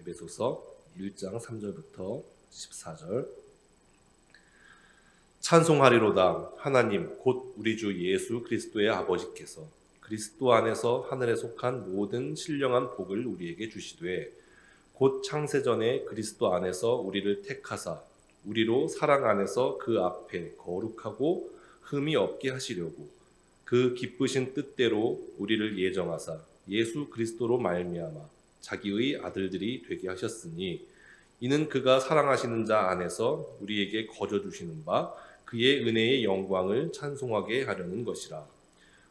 에베소서 1장 3절부터 14절. 찬송하리로다. 하나님 곧 우리 주 예수 그리스도의 아버지께서 그리스도 안에서 하늘에 속한 모든 신령한 복을 우리에게 주시되 곧 창세전에 그리스도 안에서 우리를 택하사 우리로 사랑 안에서 그 앞에 거룩하고 흠이 없게 하시려고 그 기쁘신 뜻대로 우리를 예정하사 예수 그리스도로 말미암아 자기의 아들들이 되게 하셨으니 이는 그가 사랑하시는 자 안에서 우리에게 거저 주시는 바 그의 은혜의 영광을 찬송하게 하려는 것이라.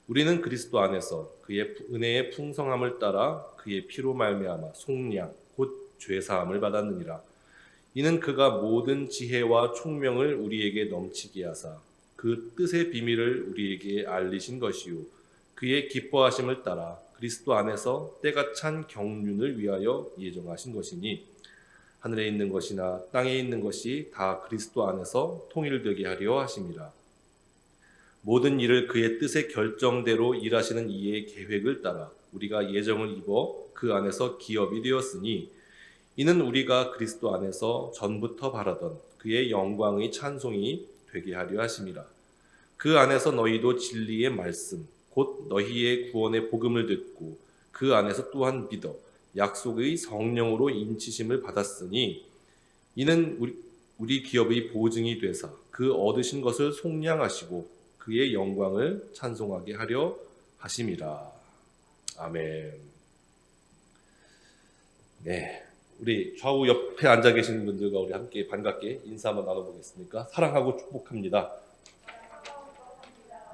우리는 그리스도 안에서 그의 은혜의 풍성함을 따라 그의 피로 말미암아 속량 곧 죄사함을 받았느니라. 이는 그가 모든 지혜와 총명을 우리에게 넘치게 하사 그 뜻의 비밀을 우리에게 알리신 것이요 그의 기뻐하심을 따라 그리스도 안에서 때가 찬 경륜을 위하여 예정하신 것이니 하늘에 있는 것이나 땅에 있는 것이 다 그리스도 안에서 통일되게 하려 하심이라. 모든 일을 그의 뜻의 결정대로 일하시는 이의 계획을 따라 우리가 예정을 입어 그 안에서 기업이 되었으니 이는 우리가 그리스도 안에서 전부터 바라던 그의 영광의 찬송이 되게 하려 하심이라. 그 안에서 너희도 진리의 말씀 곧 너희의 구원의 복음을 듣고 그 안에서 또한 믿어 약속의 성령으로 인치심을 받았으니 이는 우리 기업의 보증이 되사 그 얻으신 것을 속량하시고 그의 영광을 찬송하게 하려 하심이라. 아멘. 네, 우리 좌우 옆에 앉아 계신 분들과 우리 함께 반갑게 인사 한번 나눠보겠습니까? 사랑하고 축복합니다.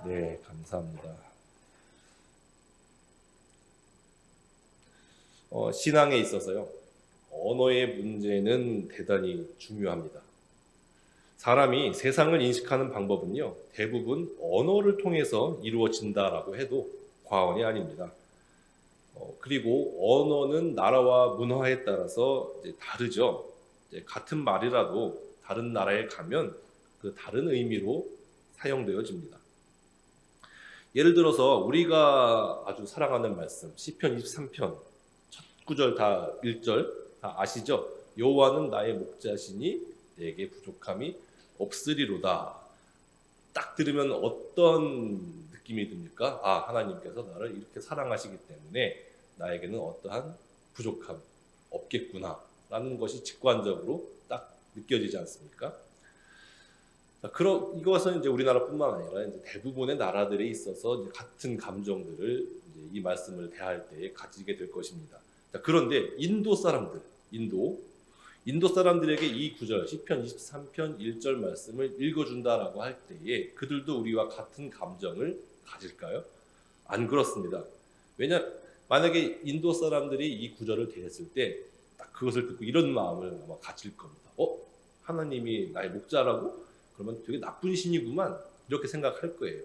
네, 감사합니다. 신앙에 있어서요, 언어의 문제는 대단히 중요합니다. 사람이 세상을 인식하는 방법은요, 대부분 언어를 통해서 이루어진다라고 해도 과언이 아닙니다. 그리고 언어는 나라와 문화에 따라서 이제 다르죠. 이제 같은 말이라도 다른 나라에 가면 그 다른 의미로 사용되어집니다. 예를 들어서 우리가 아주 사랑하는 말씀, 시편 23편 첫 구절 다 1절 다 아시죠? 여호와는 나의 목자시니 내게 부족함이 없으리로다. 딱 들으면 어떤 느낌이 듭니까? 아, 하나님께서 나를 이렇게 사랑하시기 때문에 나에게는 어떠한 부족함 없겠구나 라는 것이 직관적으로 딱 느껴지지 않습니까? 자, 이것은 이제 우리나라뿐만 아니라 이제 대부분의 나라들에 있어서 이제 같은 감정들을 이제 이 말씀을 대할 때에 가지게 될 것입니다. 자, 그런데 인도 사람들에게 이 구절 시편 23편 1절 말씀을 읽어준다라고 할 때에 그들도 우리와 같은 감정을 가질까요? 안 그렇습니다. 만약에 인도 사람들이 이 구절을 대했을 때 딱 그것을 듣고 이런 마음을 아마 가질 겁니다. 하나님이 나의 목자라고? 그러면 되게 나쁜 신이구만 이렇게 생각할 거예요.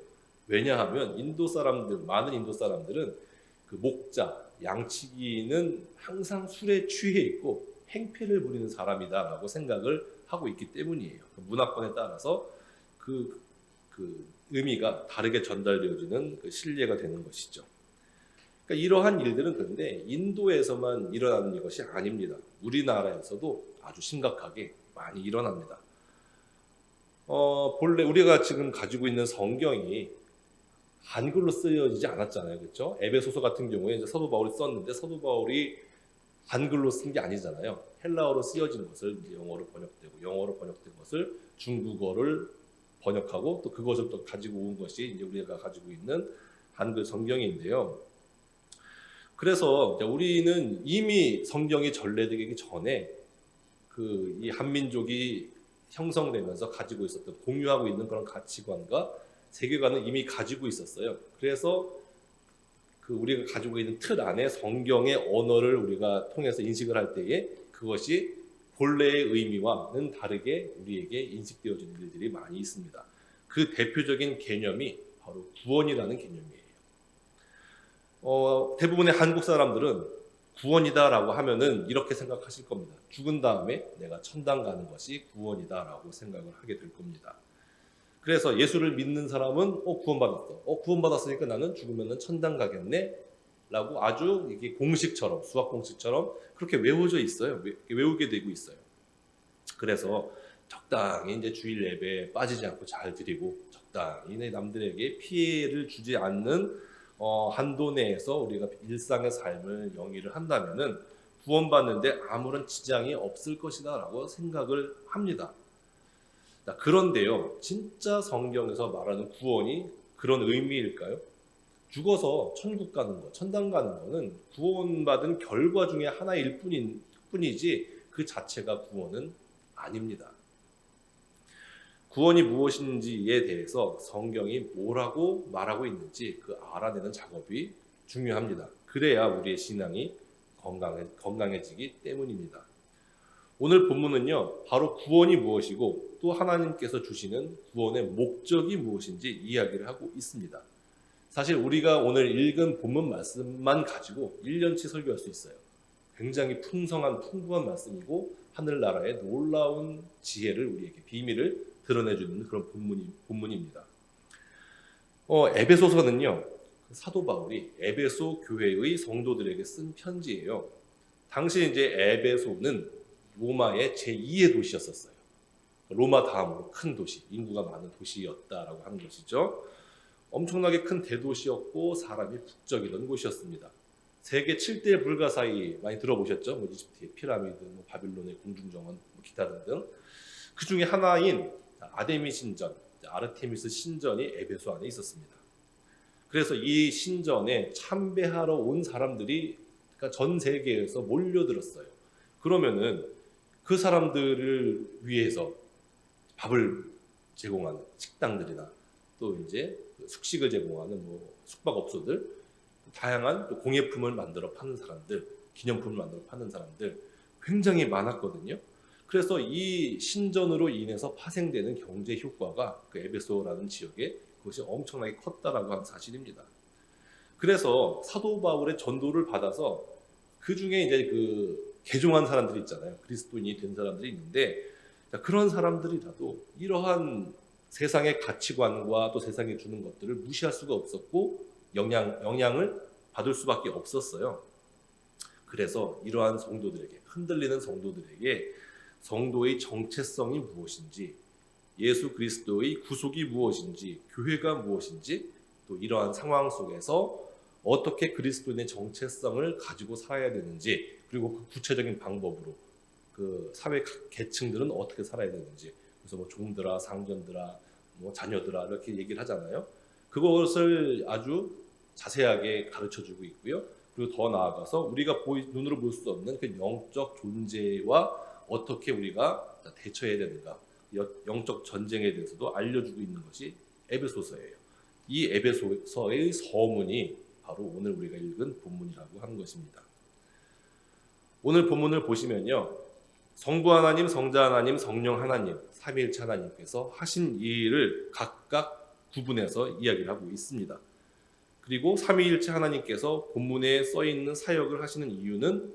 왜냐하면 많은 인도 사람들은 그 목자, 양치기는 항상 술에 취해 있고 행패를 부리는 사람이다라고 생각을 하고 있기 때문이에요. 문화권에 따라서 그 의미가 다르게 전달되어지는 그 신뢰가 되는 것이죠. 그러니까 이러한 일들은 그런데 인도에서만 일어나는 것이 아닙니다. 우리나라에서도 아주 심각하게 많이 일어납니다. 본래 우리가 지금 가지고 있는 성경이 한글로 쓰여지지 않았잖아요. 그렇죠? 에베소서 같은 경우에 이제 사도 바울이 썼는데 사도 바울이 한글로 쓴 게 아니잖아요. 헬라어로 쓰여진 것을 이제 영어로 번역된 것을 중국어를 번역하고 또 그것을 또 가지고 온 것이 이제 우리가 가지고 있는 한글 성경인데요. 그래서 우리는 이미 성경이 전래되기 전에 이 한민족이 형성되면서 가지고 있었던 공유하고 있는 그런 가치관과 세계관을 이미 가지고 있었어요. 그래서 우리가 가지고 있는 틀 안에 성경의 언어를 우리가 통해서 인식을 할 때에 그것이 본래의 의미와는 다르게 우리에게 인식되어지는 일들이 많이 있습니다. 그 대표적인 개념이 바로 구원이라는 개념이에요. 대부분의 한국 사람들은 구원이다라고 하면은 이렇게 생각하실 겁니다. 죽은 다음에 내가 천당 가는 것이 구원이다라고 생각을 하게 될 겁니다. 그래서 예수를 믿는 사람은 구원받았어. 구원받았으니까 나는 죽으면 천당 가겠네. 라고 아주 이게 공식처럼, 수학 공식처럼 그렇게 외워져 있어요. 외우게 되고 있어요. 그래서 적당히 이제 주일 예배에 빠지지 않고 잘 드리고, 적당히 남들에게 피해를 주지 않는 한도 내에서 우리가 일상의 삶을 영위를 한다면은 구원받는데 아무런 지장이 없을 것이다라고 생각을 합니다. 자, 그런데요, 진짜 성경에서 말하는 구원이 그런 의미일까요? 죽어서 천국 가는 거, 천당 가는 거는 구원받은 결과 중에 하나일 뿐이지 그 자체가 구원은 아닙니다. 구원이 무엇인지에 대해서 성경이 뭐라고 말하고 있는지 그 알아내는 작업이 중요합니다. 그래야 우리의 신앙이 건강해지기 때문입니다. 오늘 본문은요, 바로 구원이 무엇이고 또 하나님께서 주시는 구원의 목적이 무엇인지 이야기를 하고 있습니다. 사실 우리가 오늘 읽은 본문 말씀만 가지고 1년치 설교할 수 있어요. 굉장히 풍부한 말씀이고 하늘나라의 놀라운 지혜를, 우리에게 비밀을 드러내주는 그런 본문입니다. 에베소서는요, 사도 바울이 에베소 교회의 성도들에게 쓴 편지예요. 당시 이제 에베소는 로마의 제2의 도시였었어요. 로마 다음으로 큰 도시, 인구가 많은 도시였다라고 하는 것이죠. 엄청나게 큰 대도시였고 사람이 북적이던 곳이었습니다. 세계 7대 불가사의 많이 들어보셨죠? 이집트의 피라미드, 바빌론의 공중정원, 기타 등등. 그 중에 하나인 아데미 신전, 아르테미스 신전이 에베소 안에 있었습니다. 그래서 이 신전에 참배하러 온 사람들이 그러니까 전 세계에서 몰려들었어요. 그러면은 그 사람들을 위해서 밥을 제공하는 식당들이나 또 이제 숙식을 제공하는 숙박업소들, 다양한 또 공예품을 만들어 파는 사람들, 기념품을 만들어 파는 사람들 굉장히 많았거든요. 그래서 이 신전으로 인해서 파생되는 경제 효과가 그 에베소라는 지역에 그것이 엄청나게 컸다라고 하는 사실입니다. 그래서 사도 바울의 전도를 받아서 그 중에 이제 그 개종한 사람들이 있잖아요. 그리스도인이 된 사람들이 있는데, 그런 사람들이라도 이러한 세상의 가치관과 또 세상에 주는 것들을 무시할 수가 없었고 영향을 받을 수밖에 없었어요. 그래서 이러한 성도들에게, 흔들리는 성도들에게 성도의 정체성이 무엇인지, 예수 그리스도의 구속이 무엇인지, 교회가 무엇인지, 또 이러한 상황 속에서 어떻게 그리스도인의 정체성을 가지고 살아야 되는지, 그리고 그 구체적인 방법으로 그 사회 각 계층들은 어떻게 살아야 되는지, 그래서 종들아, 상전들아, 자녀들아 이렇게 얘기를 하잖아요. 그것을 아주 자세하게 가르쳐주고 있고요. 그리고 더 나아가서 우리가 눈으로 볼 수 없는 그 영적 존재와 어떻게 우리가 대처해야 되는가, 영적 전쟁에 대해서도 알려주고 있는 것이 에베소서예요. 이 에베소서의 서문이 바로 오늘 우리가 읽은 본문이라고 하는 것입니다. 오늘 본문을 보시면요, 성부 하나님, 성자 하나님, 성령 하나님, 삼위일체 하나님께서 하신 일을 각각 구분해서 이야기를 하고 있습니다. 그리고 삼위일체 하나님께서 본문에 써있는 사역을 하시는 이유는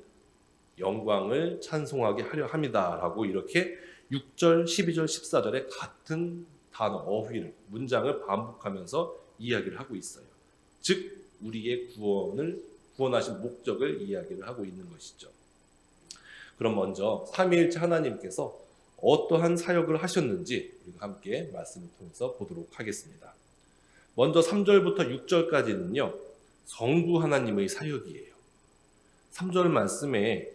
영광을 찬송하게 하려 함이다라고 이렇게 6절, 12절, 14절에 같은 단어, 어휘를, 문장을 반복하면서 이야기를 하고 있어요. 즉 우리의 구원하신 목적을 이야기를 하고 있는 것이죠. 그럼 먼저 삼위일체 하나님께서 어떠한 사역을 하셨는지 우리가 함께 말씀을 통해서 보도록 하겠습니다. 먼저 3절부터 6절까지는요, 성부 하나님의 사역이에요. 3절 말씀에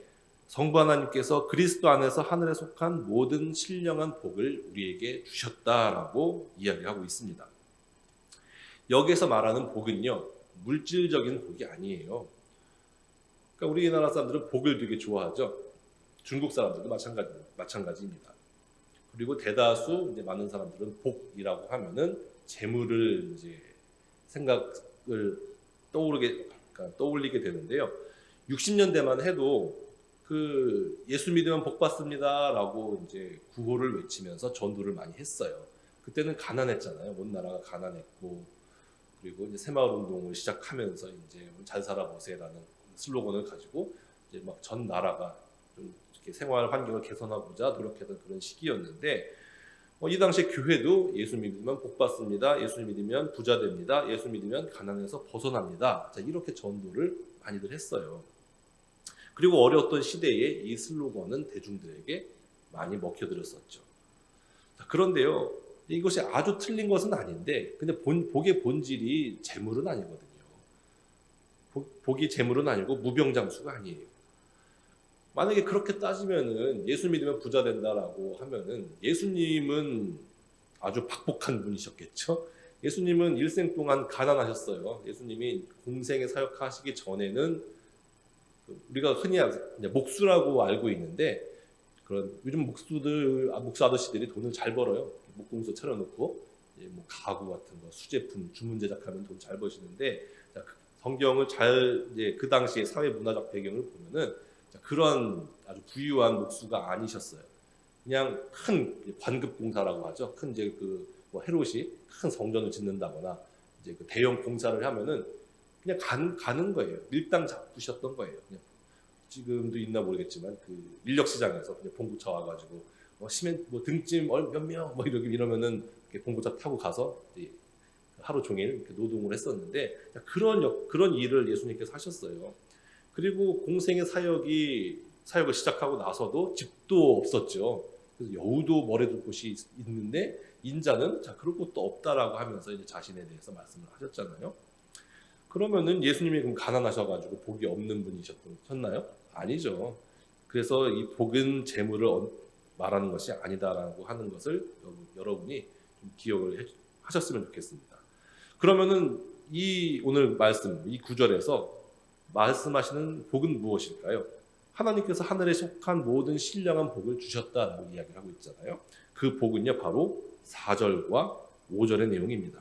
성부 하나님께서 그리스도 안에서 하늘에 속한 모든 신령한 복을 우리에게 주셨다라고 이야기하고 있습니다. 여기서 말하는 복은요, 물질적인 복이 아니에요. 그러니까 우리나라 사람들은 복을 되게 좋아하죠. 중국 사람들도 마찬가지입니다. 그리고 대다수 이제 많은 사람들은 복이라고 하면은 재물을 이제 생각을 떠올리게 되는데요. 60년대만 해도 그 예수 믿으면 복 받습니다라고 이제 구호를 외치면서 전도를 많이 했어요. 그때는 가난했잖아요. 온 나라가 가난했고, 그리고 이제 새마을 운동을 시작하면서 이제 잘 살아보세요라는 슬로건을 가지고 이제 막 전 나라가 좀 이렇게 생활 환경을 개선하고자 노력했던 그런 시기였는데, 이 당시에 교회도 예수 믿으면 복 받습니다. 예수 믿으면 부자 됩니다. 예수 믿으면 가난에서 벗어납니다. 자, 이렇게 전도를 많이들 했어요. 그리고 어려웠던 시대에 이 슬로건은 대중들에게 많이 먹혀들었었죠. 자, 그런데요, 이것이 아주 틀린 것은 아닌데, 근데 복의 본질이 재물은 아니거든요. 복이 재물은 아니고 무병장수가 아니에요. 만약에 그렇게 따지면은 예수 믿으면 부자 된다라고 하면은 예수님은 아주 박복한 분이셨겠죠. 예수님은 일생 동안 가난하셨어요. 예수님이 공생에 사역하시기 전에는 우리가 흔히 목수라고 알고 있는데, 그런 요즘 목수 아저씨들이 돈을 잘 벌어요. 목공소 차려놓고 뭐 가구 같은 거, 수제품 주문 제작하면 돈 잘 버시는데, 자, 성경을 잘 그 당시의 사회 문화적 배경을 보면은 그런 아주 부유한 목수가 아니셨어요. 그냥 큰 관급 공사라고 하죠. 큰 이제 뭐 헤롯이 큰 성전을 짓는다거나 이제 그 대형 공사를 하면은 그냥 가는 거예요. 밀당 잡으셨던 거예요. 그냥 지금도 있나 모르겠지만 그 인력 시장에서 그냥 봉구차 와가지고 뭐 등짐 몇 명 뭐 이러면은 봉구차 타고 가서 하루 종일 노동을 했었는데, 그런 일을 예수님께서 하셨어요. 그리고 공생의 사역을 시작하고 나서도 집도 없었죠. 그래서 여우도 머리 둘 곳이 있는데 인자는 그럴 곳도 없다라고 하면서 이제 자신에 대해서 말씀을 하셨잖아요. 그러면은 예수님이 그럼 가난하셔가지고 복이 없는 분이셨나요? 아니죠. 그래서 이 복은 재물을 말하는 것이 아니다라고 하는 것을 여러분이 좀 기억을 하셨으면 좋겠습니다. 그러면은 이 오늘 말씀, 이 구절에서 말씀하시는 복은 무엇일까요? 하나님께서 하늘에 속한 모든 신령한 복을 주셨다라고 이야기를 하고 있잖아요. 그 복은요, 바로 4절과 5절의 내용입니다.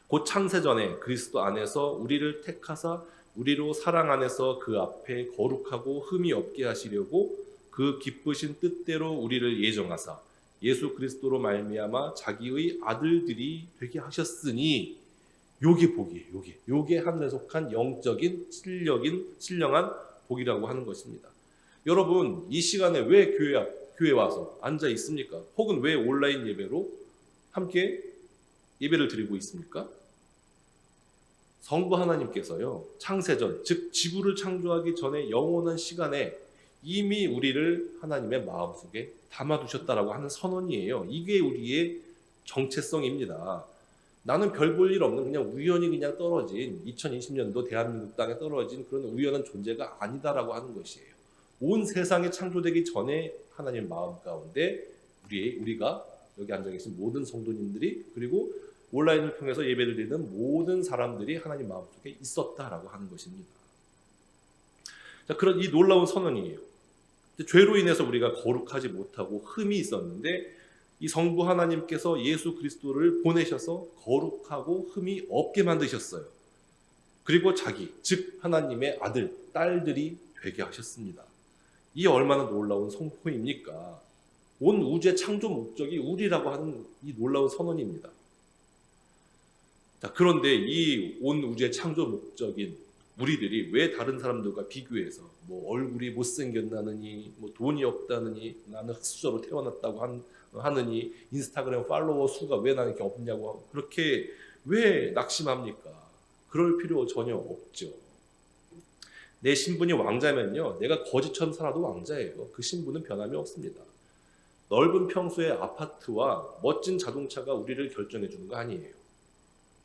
곧 창세전에 그리스도 안에서 우리를 택하사 우리로 사랑 안에서 그 앞에 거룩하고 흠이 없게 하시려고 그 기쁘신 뜻대로 우리를 예정하사 예수 그리스도로 말미암아 자기의 아들들이 되게 하셨으니, 요게 복이에요. 요게 하늘에 속한 영적인 신령한 복이라고 하는 것입니다. 여러분, 이 시간에 왜 교회 와서 앉아 있습니까? 혹은 왜 온라인 예배로 함께 예배를 드리고 있습니까? 성부 하나님께서요, 창세전, 즉 지구를 창조하기 전에 영원한 시간에 이미 우리를 하나님의 마음속에 담아두셨다라고 하는 선언이에요. 이게 우리의 정체성입니다. 나는 별 볼 일 없는 그냥 우연히 그냥 떨어진 2020년도 대한민국 땅에 떨어진 그런 우연한 존재가 아니다라고 하는 것이에요. 온 세상이 창조되기 전에 하나님 마음 가운데 우리가 여기 앉아 계신 모든 성도님들이, 그리고 온라인을 통해서 예배를 드리는 모든 사람들이 하나님 마음속에 있었다라고 하는 것입니다. 자, 그런 이 놀라운 선언이에요. 죄로 인해서 우리가 거룩하지 못하고 흠이 있었는데 이 성부 하나님께서 예수 그리스도를 보내셔서 거룩하고 흠이 없게 만드셨어요. 그리고 즉 하나님의 아들, 딸들이 되게 하셨습니다. 이 얼마나 놀라운 선포입니까? 온 우주의 창조 목적이 우리라고 하는 이 놀라운 선언입니다. 자, 그런데 이 온 우주의 창조 목적인 우리들이 왜 다른 사람들과 비교해서 뭐 얼굴이 못생겼다느니, 뭐 돈이 없다느니, 나는 흙수저로 태어났다고 하느니, 인스타그램 팔로워 수가 왜 나는 이렇게 없냐고 하고 그렇게 왜 낙심합니까? 그럴 필요 전혀 없죠. 내 신분이 왕자면요, 내가 거지처럼 살아도 왕자예요. 그 신분은 변함이 없습니다. 넓은 평수의 아파트와 멋진 자동차가 우리를 결정해 주는 거 아니에요.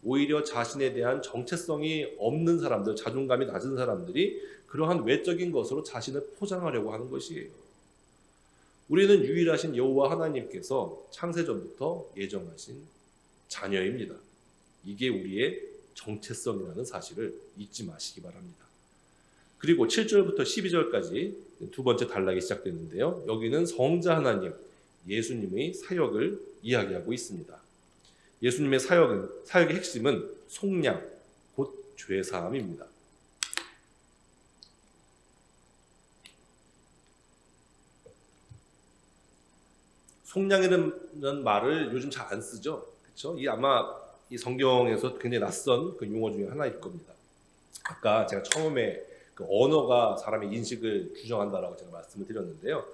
오히려 자신에 대한 정체성이 없는 사람들, 자존감이 낮은 사람들이 그러한 외적인 것으로 자신을 포장하려고 하는 것이에요. 우리는 유일하신 여호와 하나님께서 창세전부터 예정하신 자녀입니다. 이게 우리의 정체성이라는 사실을 잊지 마시기 바랍니다. 그리고 7절부터 12절까지 두 번째 단락이 시작되는데요. 여기는 성자 하나님, 예수님의 사역을 이야기하고 있습니다. 예수님의 사역의 핵심은 속량, 곧 죄사함입니다. 속량이라는 말을 요즘 잘 안 쓰죠. 그렇죠? 아마 이 성경에서 굉장히 낯선 그 용어 중에 하나일 겁니다. 아까 제가 처음에 그 언어가 사람의 인식을 규정한다라고 제가 말씀을 드렸는데요.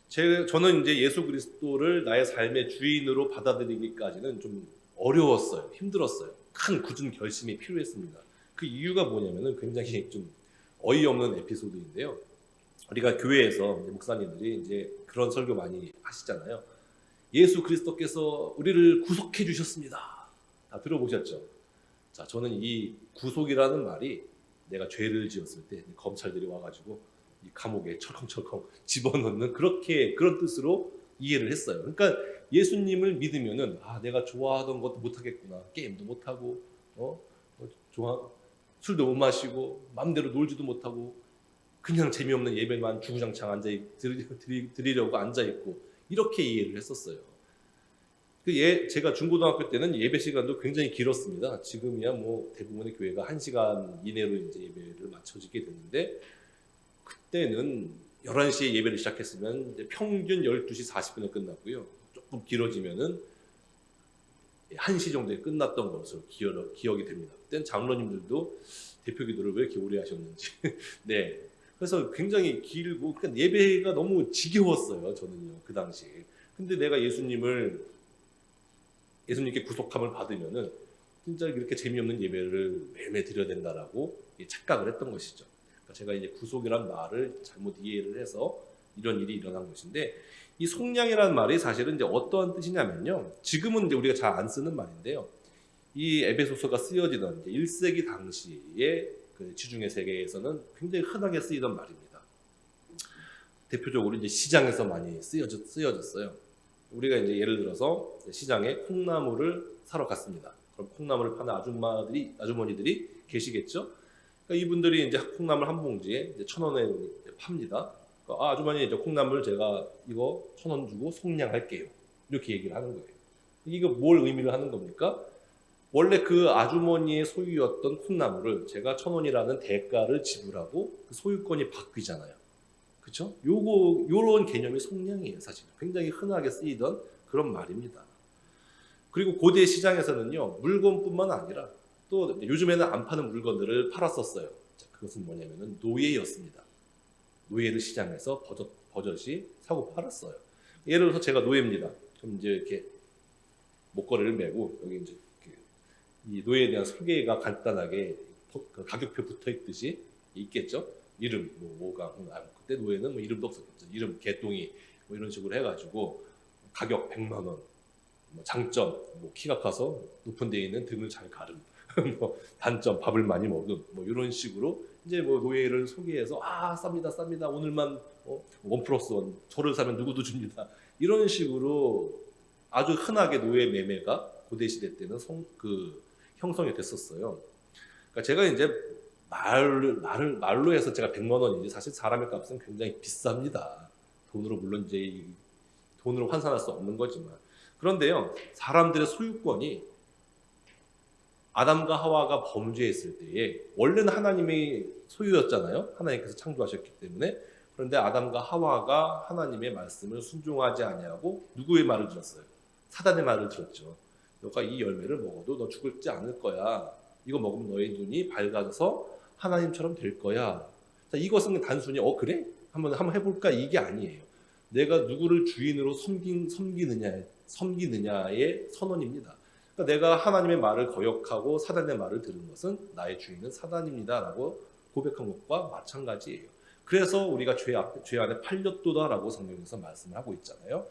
저는 이제 예수 그리스도를 나의 삶의 주인으로 받아들이기까지는 좀 어려웠어요. 힘들었어요. 큰 굳은 결심이 필요했습니다. 그 이유가 뭐냐면은 굉장히 좀 어이없는 에피소드인데요. 우리가 교회에서 이제 목사님들이 이제 그런 설교 많이 하시잖아요. 예수 그리스도께서 우리를 구속해 주셨습니다. 다 들어보셨죠? 자, 저는 이 구속이라는 말이 내가 죄를 지었을 때 검찰들이 와가지고 이 감옥에 철컹철컹 집어넣는 그런 뜻으로 이해를 했어요. 그러니까 예수님을 믿으면은 내가 좋아하던 것도 못 하겠구나. 게임도 못 하고 술도 못 마시고 마음대로 놀지도 못하고 그냥 재미없는 예배만 주구장창 드리려고 앉아 있고 이렇게 이해를 했었어요. 제가 중고등학교 때는 예배 시간도 굉장히 길었습니다. 지금이야 뭐 대부분의 교회가 1시간 이내로 이제 예배를 마쳐지게 됐는데 그때는 11시에 예배를 시작했으면 이제 평균 12시 40분에 끝났고요. 조금 길어지면은 1시 정도에 끝났던 것으로 기억이 됩니다. 그때는 장로님들도 대표 기도를 왜 이렇게 오래 하셨는지. 네. 그래서 굉장히 길고 그러니까 예배가 너무 지겨웠어요. 저는요. 그 당시에. 근데 내가 예수님께 구속함을 받으면은 진짜 이렇게 재미없는 예배를 매일매일 드려야 된다라고 착각을 했던 것이죠. 그러니까 제가 이제 구속이란 말을 잘못 이해를 해서 이런 일이 일어난 것인데 이 속량이라는 말이 사실은 이제 어떠한 뜻이냐면요. 지금은 이제 우리가 잘 안 쓰는 말인데요. 이 에베소서가 쓰여지던 이제 1세기 당시에 그 지중해 세계에서는 굉장히 흔하게 쓰이던 말입니다. 대표적으로 이제 시장에서 많이 쓰여졌어요. 우리가 이제 예를 들어서 시장에 콩나물을 사러 갔습니다. 그럼 콩나물을 파는 아주머니들이 계시겠죠? 그러니까 이분들이 이제 콩나물 한 봉지에 이제 1,000원에 팝니다. 그러니까 아주머니 이제 콩나물 제가 이거 1,000원 주고 속량할게요. 이렇게 얘기를 하는 거예요. 이거 뭘 의미를 하는 겁니까? 원래 그 아주머니의 소유였던 콩나물을 제가 1,000원이라는 대가를 지불하고 그 소유권이 바뀌잖아요. 그렇죠? 요런 개념이 속량이에요, 사실. 굉장히 흔하게 쓰이던 그런 말입니다. 그리고 고대 시장에서는요, 물건뿐만 아니라 또 요즘에는 안 파는 물건들을 팔았었어요. 자, 그것은 뭐냐면은 노예였습니다. 노예를 시장에서 버젓이 사고 팔았어요. 예를 들어서 제가 노예입니다. 그럼 이제 이렇게 목걸이를 메고 여기 이제 이 노예에 대한 소개가 간단하게 가격표 붙어 있듯이 있겠죠. 이름, 뭐 오강, 그때 노예는 뭐 이름도 없었겠죠. 이름, 개똥이 뭐 이런 식으로 해가지고 가격 100만 원, 뭐 장점, 뭐 키가 커서 높은 데에 있는 등을 잘 가름, 뭐 단점, 밥을 많이 먹음, 뭐 이런 식으로 이제 뭐 노예를 소개해서 쌉니다, 오늘만 1+1, 저를 사면 누구도 줍니다. 이런 식으로 아주 흔하게 노예 매매가 고대 시대 때는 형성이 됐었어요. 그러니까 제가 이제 말로 해서 제가 100만 원이지 사실 사람의 값은 굉장히 비쌉니다. 물론 이제 돈으로 환산할 수 없는 거지만. 그런데요, 사람들의 소유권이 아담과 하와가 범죄했을 때에 원래는 하나님의 소유였잖아요. 하나님께서 창조하셨기 때문에. 그런데 아담과 하와가 하나님의 말씀을 순종하지 아니하고 누구의 말을 들었어요? 사단의 말을 들었죠. 너가 이 열매를 먹어도 너 죽지 않을 거야. 이거 먹으면 너의 눈이 밝아져서 하나님처럼 될 거야. 자, 이것은 단순히 그래? 한번 해볼까? 이게 아니에요. 내가 누구를 주인으로 섬기느냐의 선언입니다. 그러니까 내가 하나님의 말을 거역하고 사단의 말을 들은 것은 나의 주인은 사단입니다라고 고백한 것과 마찬가지예요. 그래서 우리가 죄 안에 팔렸도다라고 성경에서 말씀을 하고 있잖아요.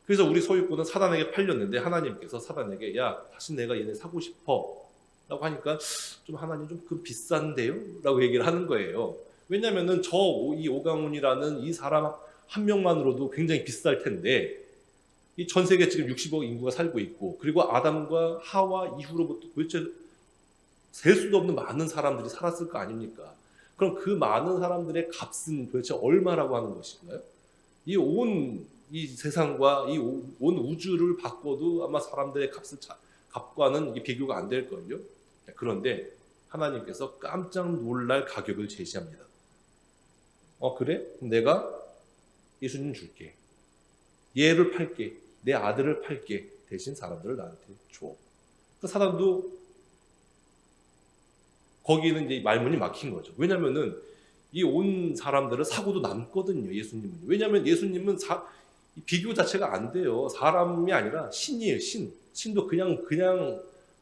그래서 우리 소유권은 사단에게 팔렸는데 하나님께서 사단에게 다시 내가 얘네 사고 싶어 라고 하니까 좀 하나님 좀 비싼데요? 라고 얘기를 하는 거예요. 왜냐면은 이 오강훈이라는 이 사람 한 명만으로도 굉장히 비쌀 텐데 이 전 세계 지금 60억 인구가 살고 있고 그리고 아담과 하와 이후로부터 도대체 셀 수도 없는 많은 사람들이 살았을 거 아닙니까? 그럼 그 많은 사람들의 값은 도대체 얼마라고 하는 것인가요? 이 세상과 이 온 우주를 바꿔도 아마 사람들의 값과는 이게 비교가 안 될걸요? 그런데 하나님께서 깜짝 놀랄 가격을 제시합니다. 그래? 그럼 내가 예수님 줄게. 얘를 팔게. 내 아들을 팔게. 대신 사람들을 나한테 줘. 그 사람도 거기는 이제 말문이 막힌 거죠. 왜냐면은 이 온 사람들은 사고도 남거든요. 예수님은. 왜냐하면 예수님은 비교 자체가 안 돼요. 사람이 아니라 신이에요. 신도 그냥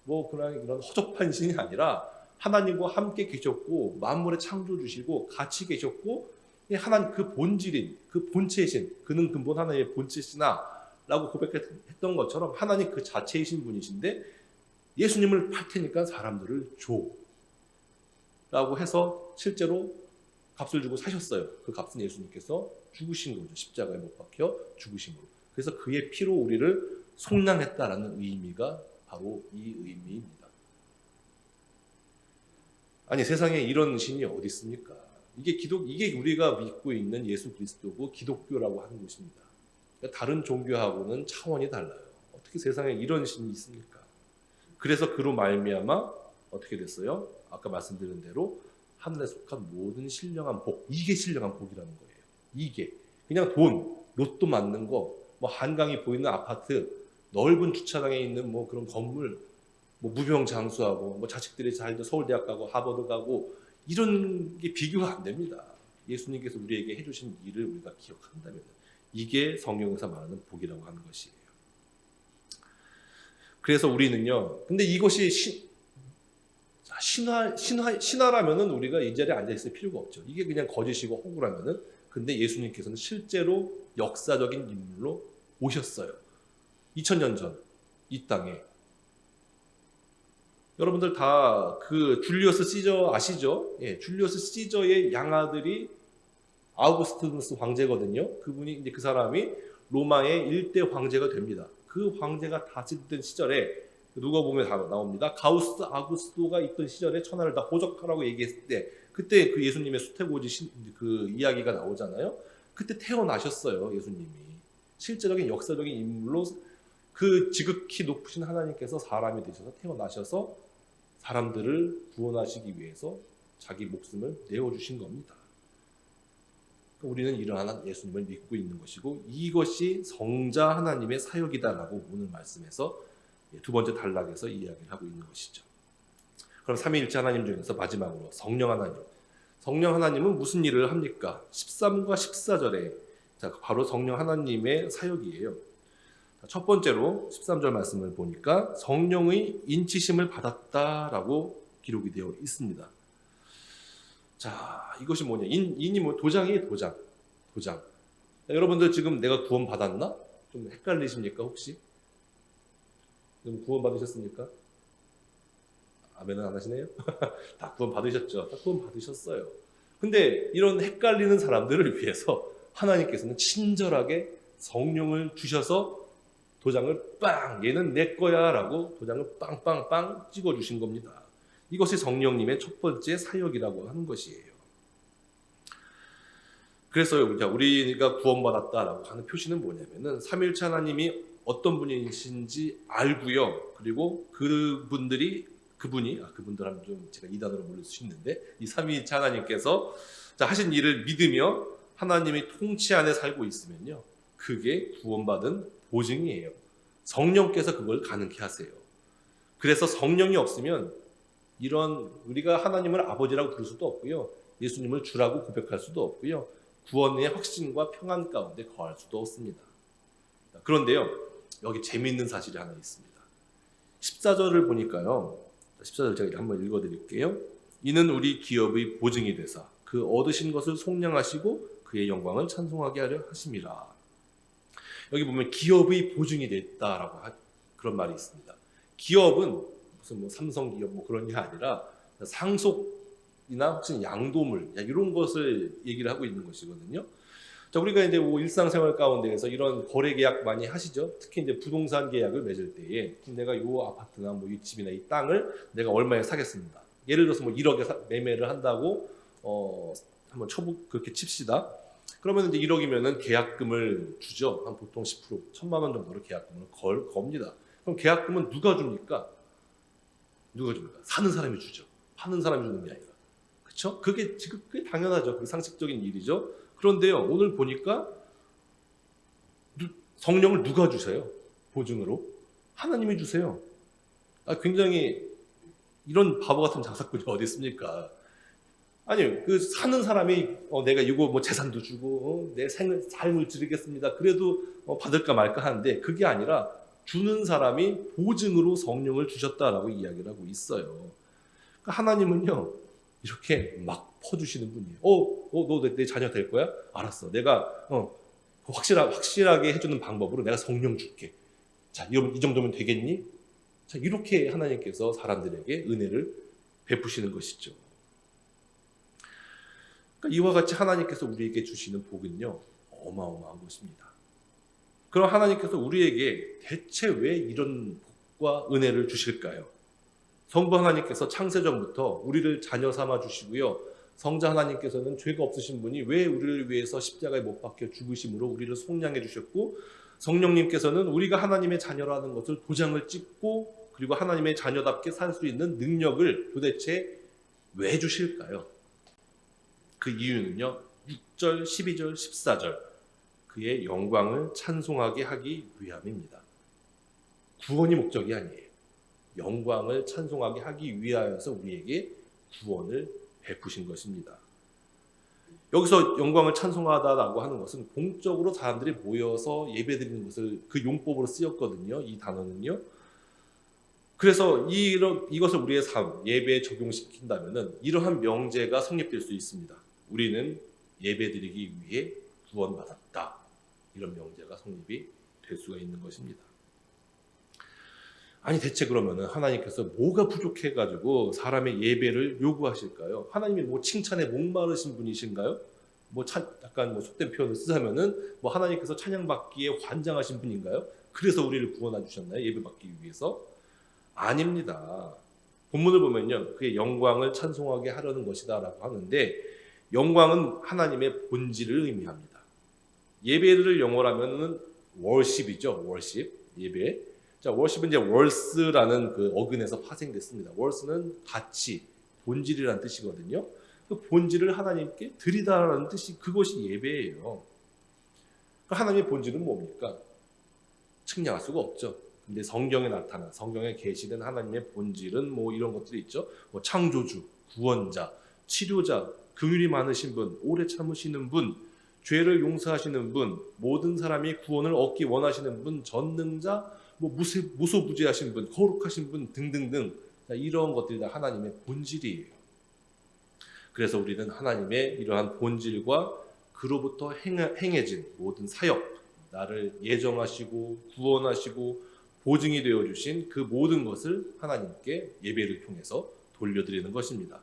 뭐 그런 허접한 신이 아니라 하나님과 함께 계셨고 만물의 창조주시고 같이 계셨고 하나님 그 본질인 그 본체이신 그는 근본 하나님의 본체시나라고 고백했던 것처럼 하나님 그 자체이신 분이신데 예수님을 팔 테니까 사람들을 줘라고 해서 실제로 값을 주고 사셨어요. 그 값은 예수님께서 죽으신 거죠. 십자가에 못 박혀 죽으심으로. 그래서 그의 피로 우리를 속량했다라는 의미가 바로 이 의미입니다. 아니 세상에 이런 신이 어디 있습니까? 이게 우리가 믿고 있는 예수 그리스도고 기독교라고 하는 것입니다. 그러니까 다른 종교하고는 차원이 달라요. 어떻게 세상에 이런 신이 있습니까? 그래서 그로 말미암아 어떻게 됐어요? 아까 말씀드린 대로 하늘에 속한 모든 신령한 복, 이게 신령한 복이라는 거예요. 이게 그냥 돈, 로또 맞는 거, 뭐 한강이 보이는 아파트, 넓은 주차장에 있는 뭐 그런 건물, 뭐 무병장수하고 뭐 자식들이 잘 서울대학 가고 하버드 가고 이런 게 비교가 안 됩니다. 예수님께서 우리에게 해주신 일을 우리가 기억한다면 이게 성경에서 말하는 복이라고 하는 것이에요. 그래서 우리는요. 근데 이것이 신화라면은 우리가 이 자리에 앉아 있을 필요가 없죠. 이게 그냥 거짓이고 호구라면은. 근데 예수님께서는 실제로 역사적인 인물로 오셨어요. 2000년 전 이 땅에. 여러분들 다 그 줄리어스 시저 아시죠? 예, 줄리어스 시저의 양아들이 아우구스투스 황제거든요. 그분이 이제 그 사람이 로마의 일대 황제가 됩니다. 그 황제가 다스리던 시절에 누가 보면 다 나옵니다. 가우스 아구스토가 있던 시절에 천하를 다 호적하라고 얘기했을 때 그때 그 예수님의 수태고지 그 이야기가 나오잖아요. 그때 태어나셨어요. 예수님이. 실제적인 역사적인 인물로 그 지극히 높으신 하나님께서 사람이 되셔서 태어나셔서 사람들을 구원하시기 위해서 자기 목숨을 내어주신 겁니다. 우리는 이러한 예수님을 믿고 있는 것이고 이것이 성자 하나님의 사역이다라고 오늘 말씀에서 두 번째 단락에서 이야기를 하고 있는 것이죠. 그럼 삼위일체 하나님 중에서 마지막으로 성령 하나님. 성령 하나님은 무슨 일을 합니까? 13과 14절에 바로 성령 하나님의 사역이에요. 첫 번째로 13절 말씀을 보니까 성령의 인치심을 받았다라고 기록이 되어 있습니다. 자, 이것이 뭐냐? 인이 뭐 도장이에요, 도장. 여러분들 지금 내가 구원 받았나? 좀 헷갈리십니까, 혹시? 좀 구원 받으셨습니까? 아멘은 안 하시네요? 다 구원 받으셨죠? 다 구원 받으셨어요. 근데 이런 헷갈리는 사람들을 위해서 하나님께서는 친절하게 성령을 주셔서 도장을 빵! 얘는 내 거야! 라고 도장을 빵빵빵 찍어주신 겁니다. 이것이 성령님의 첫 번째 사역이라고 하는 것이에요. 그래서 우리가 구원받았다라고 하는 표시는 뭐냐면은 삼위일체 하나님이 어떤 분이신지 알고요. 그리고 그분들 하면 좀 제가 이단으로 몰릴 수 있는데 이 삼위일체 하나님께서 하신 일을 믿으며 하나님의 통치 안에 살고 있으면요. 그게 구원받은 보증이에요. 성령께서 그걸 가능케 하세요. 그래서 성령이 없으면 이런 우리가 하나님을 아버지라고 부를 수도 없고요. 예수님을 주라고 고백할 수도 없고요. 구원의 확신과 평안 가운데 거할 수도 없습니다. 그런데요. 여기 재미있는 사실이 하나 있습니다. 14절을 보니까요. 14절 제가 한번 읽어드릴게요. 이는 우리 기업의 보증이 되사 그 얻으신 것을 속량하시고 그의 영광을 찬송하게 하려 하심이라. 여기 보면 기업의 보증이 됐다라고 그런 말이 있습니다. 기업은 무슨 뭐 삼성기업 뭐 그런 게 아니라 상속이나 혹시 양도물 이런 것을 얘기를 하고 있는 것이거든요. 자, 우리가 이제 뭐 일상생활 가운데에서 이런 거래 계약 많이 하시죠. 특히 이제 부동산 계약을 맺을 때에 내가 이 아파트나 뭐 이 집이나 이 땅을 내가 얼마에 사겠습니다. 예를 들어서 뭐 1억에 매매를 한다고 한번 그렇게 칩시다. 그러면 이제 1억이면은 계약금을 주죠. 한 보통 10%, 1,000만 원 정도로 계약금을 겁니다. 그럼 계약금은 누가 줍니까? 사는 사람이 주죠. 파는 사람이 주는 게 아니라. 그렇죠? 그게 당연하죠. 그게 상식적인 일이죠. 그런데요, 오늘 보니까 성령을 누가 주세요? 보증으로? 하나님이 주세요. 굉장히 이런 바보 같은 장사꾼이 어디 있습니까? 아니, 그 사는 사람이 내가 이거 뭐 재산도 주고 내 삶을 드리겠습니다. 그래도 받을까 말까 하는데 그게 아니라 주는 사람이 보증으로 성령을 주셨다라고 이야기를 하고 있어요. 그러니까 하나님은요 이렇게 막 퍼주시는 분이에요. 너 내 자녀 될 거야? 알았어. 내가 확실하게 해주는 방법으로 내가 성령 줄게. 자, 이 정도면 되겠니? 자, 이렇게 하나님께서 사람들에게 은혜를 베푸시는 것이죠. 그러니까 이와 같이 하나님께서 우리에게 주시는 복은요 어마어마한 것입니다. 그럼 하나님께서 우리에게 대체 왜 이런 복과 은혜를 주실까요? 성부 하나님께서 창세전부터 우리를 자녀 삼아 주시고요, 성자 하나님께서는 죄가 없으신 분이 왜 우리를 위해서 십자가에 못 박혀 죽으심으로 우리를 속량해 주셨고, 성령님께서는 우리가 하나님의 자녀라는 것을 도장을 찍고 그리고 하나님의 자녀답게 살 수 있는 능력을 도대체 왜 주실까요? 그 이유는요 6절, 12절, 14절 그의 영광을 찬송하게 하기 위함입니다. 구원이 목적이 아니에요. 영광을 찬송하게 하기 위하여서 우리에게 구원을 베푸신 것입니다. 여기서 영광을 찬송하다라고 하는 것은 공적으로 사람들이 모여서 예배드리는 것을 그 용법으로 쓰였거든요. 이 단어는요. 그래서 이것을 우리의 삶, 예배에 적용시킨다면 이러한 명제가 성립될 수 있습니다. 우리는 예배드리기 위해 구원받았다. 이런 명제가 성립이 될 수가 있는 것입니다. 아니 대체 그러면 하나님께서 뭐가 부족해가지고 사람의 예배를 요구하실까요? 하나님이 뭐 칭찬에 목마르신 분이신가요? 약간 속된 표현을 쓰자면은 하나님께서 찬양받기에 환장하신 분인가요? 그래서 우리를 구원해 주셨나요? 예배받기 위해서? 아닙니다. 본문을 보면요, 그의 영광을 찬송하게 하려는 것이다라고 하는데, 영광은 하나님의 본질을 의미합니다. 예배를 영어로 하면은 월십이죠. 월십, 예배. 자, 월십은 이제 월스라는 그 어근에서 파생됐습니다. 월스는 가치, 본질이라는 뜻이거든요. 그 본질을 하나님께 드리다라는 뜻이, 그것이 예배예요. 하나님의 본질은 뭡니까? 측량할 수가 없죠. 근데 성경에 나타난, 성경에 계시된 하나님의 본질은 이런 것들이 있죠. 창조주, 구원자, 치료자, 긍휼이 많으신 분, 오래 참으시는 분, 죄를 용서하시는 분, 모든 사람이 구원을 얻기 원하시는 분, 전능자, 무소부지하신 분, 거룩하신 분 등등등, 이런 것들이 다 하나님의 본질이에요. 그래서 우리는 하나님의 이러한 본질과 그로부터 행해진 모든 사역, 나를 예정하시고 구원하시고 보증이 되어주신 그 모든 것을 하나님께 예배를 통해서 돌려드리는 것입니다.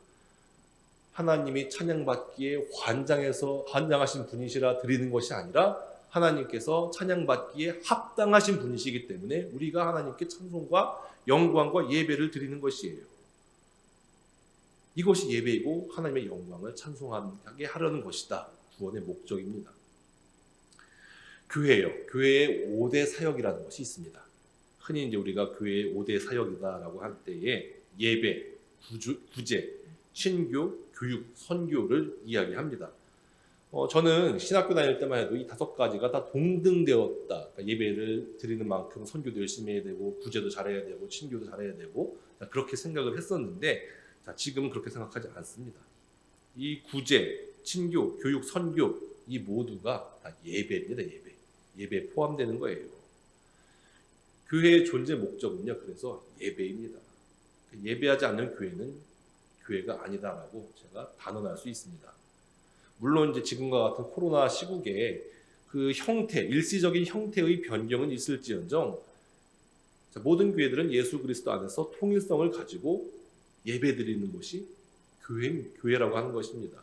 하나님이 찬양받기에 환장하신 분이시라 드리는 것이 아니라 하나님께서 찬양받기에 합당하신 분이시기 때문에 우리가 하나님께 찬송과 영광과 예배를 드리는 것이에요. 이것이 예배이고 하나님의 영광을 찬송하게 하려는 것이다. 구원의 목적입니다. 교회예요. 교회의 5대 사역이라는 것이 있습니다. 흔히 이제 우리가 교회의 5대 사역이다라고 할 때에 예배, 구제, 신교, 교육, 선교를 이야기합니다. 저는 신학교 다닐 때만 해도 이 5가지가 다 동등되었다. 그러니까 예배를 드리는 만큼 선교도 열심히 해야 되고, 구제도 잘해야 되고, 신교도 잘해야 되고, 그렇게 생각을 했었는데, 지금은 그렇게 생각하지 않습니다. 이 구제, 신교, 교육, 선교, 이 모두가 다 예배입니다. 예배에 포함되는 거예요. 교회의 존재 목적은요, 그래서 예배입니다. 예배하지 않는 교회는 교회가 아니다라고 제가 단언할 수 있습니다. 물론 이제 지금과 같은 코로나 시국에 그 일시적인 형태의 변경은 있을지언정, 모든 교회들은 예수 그리스도 안에서 통일성을 가지고 예배드리는 것이 교회라고 하는 것입니다.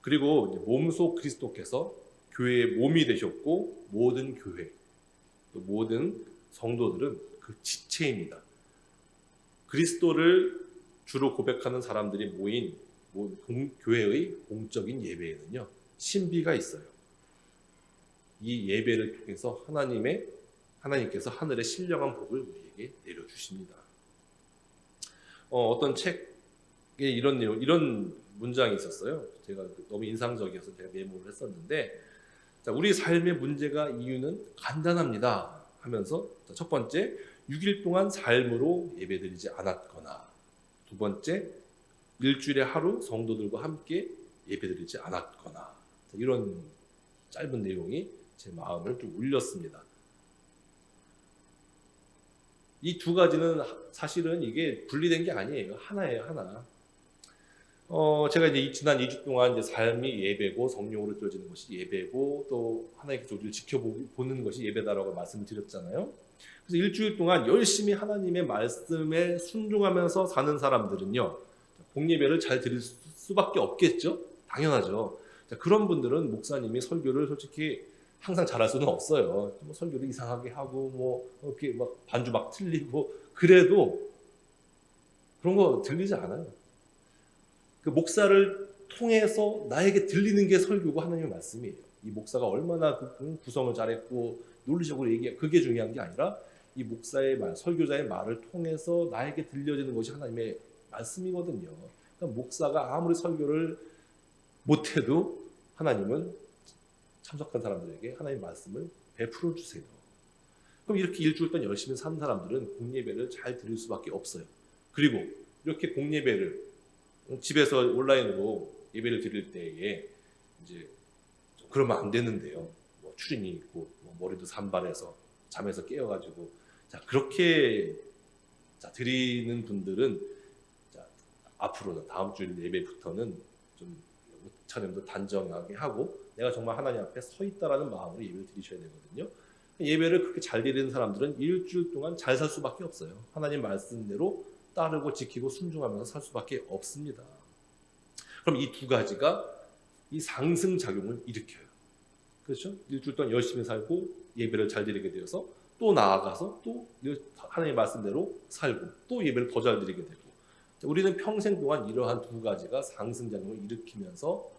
그리고 몸소 그리스도께서 교회의 몸이 되셨고, 모든 교회, 또 모든 성도들은 그 지체입니다. 그리스도를 주로 고백하는 사람들이 모인 교회의 공적인 예배에는요, 신비가 있어요. 이 예배를 통해서 하나님께서 하늘의 신령한 복을 우리에게 내려주십니다. 어떤 책에 이런 문장이 있었어요. 제가 너무 인상적이어서 제가 메모를 했었는데, 우리 삶의 문제가 이유는 간단합니다 하면서, 첫 번째, 6일 동안 삶으로 예배드리지 않았거나, 두 번째, 일주일에 하루 성도들과 함께 예배드리지 않았거나, 이런 짧은 내용이 제 마음을 좀 울렸습니다. 이 두 가지는 사실은 이게 분리된 게 아니에요. 하나예요, 하나. 제가 이제 지난 2주 동안 이제 삶이 예배고 성령으로 되어지는 것이 예배고 또 하나님께서 우리를 지켜보는 것이 예배다라고 말씀을 드렸잖아요. 그래서 일주일 동안 열심히 하나님의 말씀에 순종하면서 사는 사람들은요, 공예배를 잘 드릴 수밖에 없겠죠. 당연하죠. 그런 분들은 목사님이 설교를 솔직히 항상 잘할 수는 없어요. 뭐 설교를 이상하게 하고 뭐 이렇게 막 반주 막 틀리고 그래도 그런 거 들리지 않아요. 그 목사를 통해서 나에게 들리는 게 설교고 하나님의 말씀이에요. 이 목사가 얼마나 구성을 잘했고 논리적으로 얘기해, 그게 중요한 게 아니라 이 목사의 말, 설교자의 말을 통해서 나에게 들려지는 것이 하나님의 말씀이거든요. 그러니까 목사가 아무리 설교를 못해도 하나님은 참석한 사람들에게 하나님의 말씀을 베풀어 주세요. 그럼 이렇게 일주일 동안 열심히 산 사람들은 공예배를 잘 드릴 수밖에 없어요. 그리고 이렇게 공예배를 집에서 온라인으로 예배를 드릴 때에 이제 그러면 안 되는데요. 뭐 추린이 있고 뭐 머리도 산발해서 잠에서 깨어가지고 그렇게 드리는 분들은 앞으로는 다음 주 예배부터는 좀 차림도 단정하게 하고 내가 정말 하나님 앞에 서 있다라는 마음으로 예배를 드리셔야 되거든요. 예배를 그렇게 잘 드리는 사람들은 일주일 동안 잘 살 수밖에 없어요. 하나님 말씀대로 따르고 지키고 순종하면서 살 수밖에 없습니다. 그럼 이 두 가지가 이 상승작용을 일으켜요. 그렇죠? 일주일 동안 열심히 살고 예배를 잘 드리게 되어서 또 나아가서 또 하나님의 말씀대로 살고 또 예배를 더 잘 드리게 되고, 우리는 평생 동안 이러한 두 가지가 상승작용을 일으키면서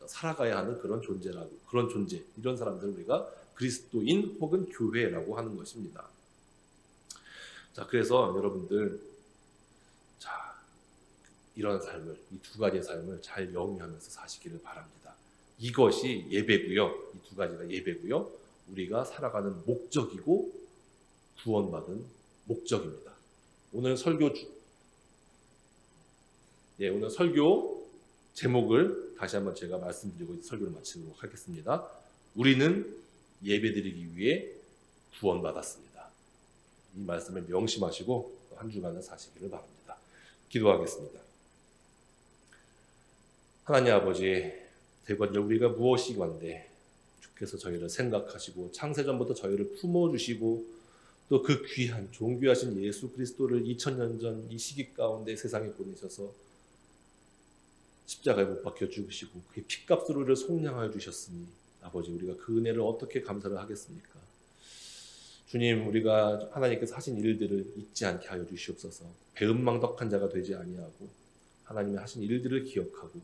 살아가야 하는 그런 존재라고, 그런 존재, 이런 사람들을 우리가 그리스도인 혹은 교회라고 하는 것입니다. 그래서 여러분들 이런 삶을, 이 두 가지의 삶을 잘 영위하면서 사시기를 바랍니다. 이것이 예배고요. 이 두 가지가 예배고요. 우리가 살아가는 목적이고 구원받은 목적입니다. 오늘 설교 제목을 다시 한번 제가 말씀드리고 설교를 마치도록 하겠습니다. 우리는 예배드리기 위해 구원받았습니다. 이 말씀을 명심하시고 한 주간을 사시기를 바랍니다. 기도하겠습니다. 하나님 아버지, 대관절 우리가 무엇이건데 주께서 저희를 생각하시고 창세전부터 저희를 품어주시고 또 그 귀한 존귀하신 예수 그리스도를 2000년 전 이 시기 가운데 세상에 보내셔서 십자가에 못 박혀 죽으시고 그의 피값으로 우리를 속량하여 주셨으니 아버지, 우리가 그 은혜를 어떻게 감사를 하겠습니까? 주님, 우리가 하나님께서 하신 일들을 잊지 않게 하여 주시옵소서. 배은망덕한 자가 되지 아니하고 하나님의 하신 일들을 기억하고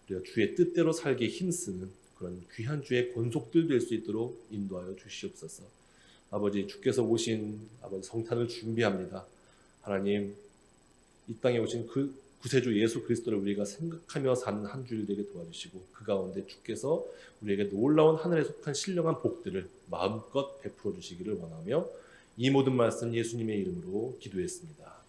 우리가 주의 뜻대로 살기에 힘쓰는 그런 귀한 주의 권속들 될 수 있도록 인도하여 주시옵소서. 아버지, 주께서 오신 아버지 성탄을 준비합니다. 하나님, 이 땅에 오신 그 구세주 예수 그리스도를 우리가 생각하며 사는 한 주일 되게 도와주시고 그 가운데 주께서 우리에게 놀라운 하늘에 속한 신령한 복들을 마음껏 베풀어 주시기를 원하며 이 모든 말씀 예수님의 이름으로 기도했습니다.